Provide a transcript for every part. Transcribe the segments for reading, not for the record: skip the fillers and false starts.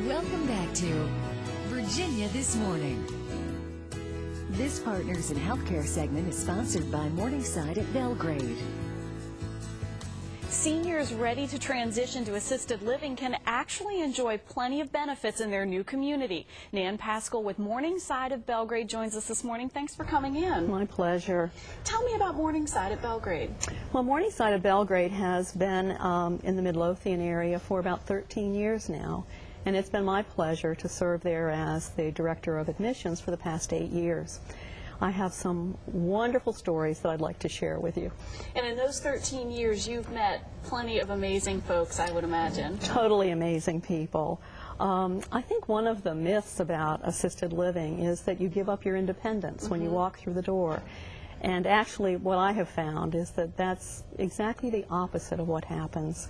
Welcome back to Virginia This Morning. This Partners in Healthcare segment is sponsored by Morningside of Bellgrade. Seniors ready to transition to assisted living can actually enjoy plenty of benefits in their new community. Nan Pascal with Morningside of Bellgrade joins us this morning. Thanks for coming in. My pleasure. Tell me about Morningside of Bellgrade. Well, Morningside of Bellgrade has been in the Midlothian area for about 13 years now, and it's been my pleasure to serve there as the Director of Admissions for the past 8 years. I have some wonderful stories that I'd like to share with you. And in those 13 years, you've met plenty of amazing folks, I would imagine. Totally amazing people. I think one of the myths about assisted living is that you give up your independence when you walk through the door. And actually, what I have found is that that's exactly the opposite of what happens.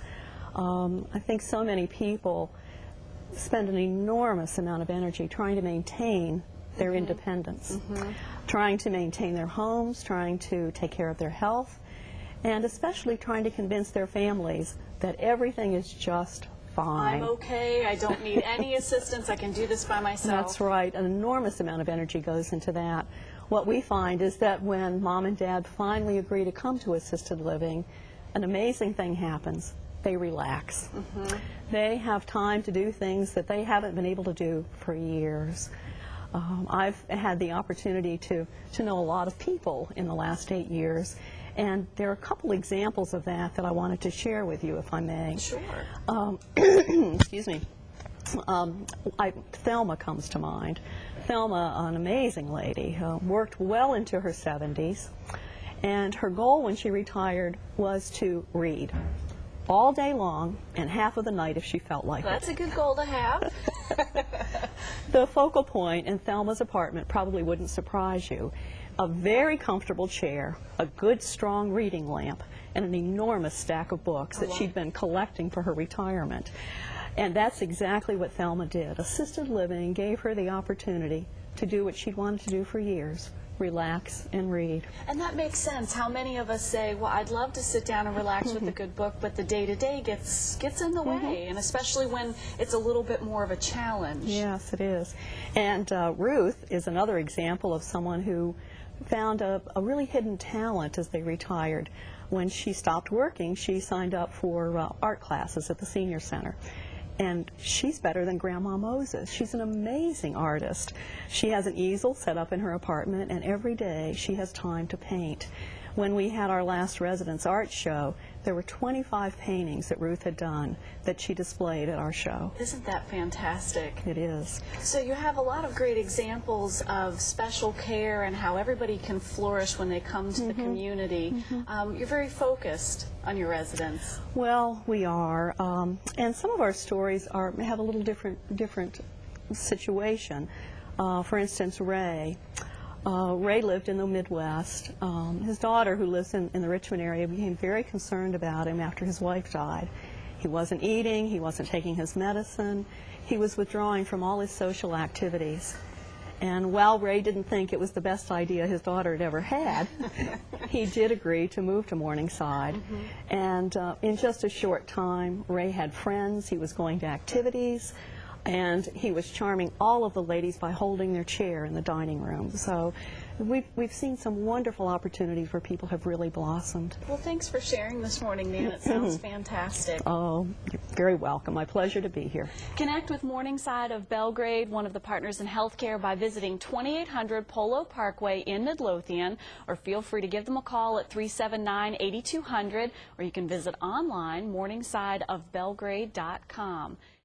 I think so many people spend an enormous amount of energy trying to maintain their independence, trying to maintain their homes, trying to take care of their health, and especially trying to convince their families that everything is just fine. I'm okay, I don't need any assistance, I can do this by myself. That's right. An enormous amount of energy goes into that. What we find is that when mom and dad finally agree to come to assisted living, an amazing thing happens. They relax. They have time to do things that they haven't been able to do for years. I've had the opportunity to know a lot of people in the last 8 years, and there are a couple examples of that that I wanted to share with you, if I may. Sure. Excuse me. Thelma comes to mind. Thelma, an amazing lady, worked well into her 70s, and her goal when she retired was to read all day long and half of the night if she felt like it. That's a good goal to have. The focal point in Thelma's apartment probably wouldn't surprise you. A very comfortable chair, a good strong reading lamp, and an enormous stack of books that she'd been collecting for her retirement. And that's exactly what Thelma did. Assisted living gave her the opportunity to do what she'd wanted to do for years. Relax and read. And that makes sense. How many of us say, well, I'd love to sit down and relax with a good book, but the day-to-day gets in the way, and especially when it's a little bit more of a challenge. Yes, it is. And Ruth is another example of someone who found a really hidden talent as they retired. When she stopped working, she signed up for art classes at the senior center. And she's better than Grandma Moses. She's an amazing artist. She has an easel set up in her apartment, and every day she has time to paint. When we had our last residence art show, there were 25 paintings that Ruth had done that she displayed at our show. Isn't that fantastic? It is. So you have a lot of great examples of special care and how everybody can flourish when they come to the community. You're very focused on your residents. Well, we are. And some of our stories have a little different situation. For instance, Ray. Ray lived in the Midwest. His daughter, who lives in the Richmond area, became very concerned about him after his wife died. He wasn't eating, he wasn't taking his medicine, he was withdrawing from all his social activities. And while Ray didn't think it was the best idea his daughter had ever had, he did agree to move to Morningside. And in just a short time, Ray had friends, he was going to activities, and he was charming all of the ladies by holding their chair in the dining room. So we've seen some wonderful opportunities where people have really blossomed. Well, thanks for sharing this morning, Nan. It sounds fantastic. Oh, you're very welcome. My pleasure to be here. Connect with Morningside of Bellgrade, one of the partners in healthcare, by visiting 2800 Polo Parkway in Midlothian, or feel free to give them a call at 379-8200, or you can visit online, morningsideofbelgrade.com.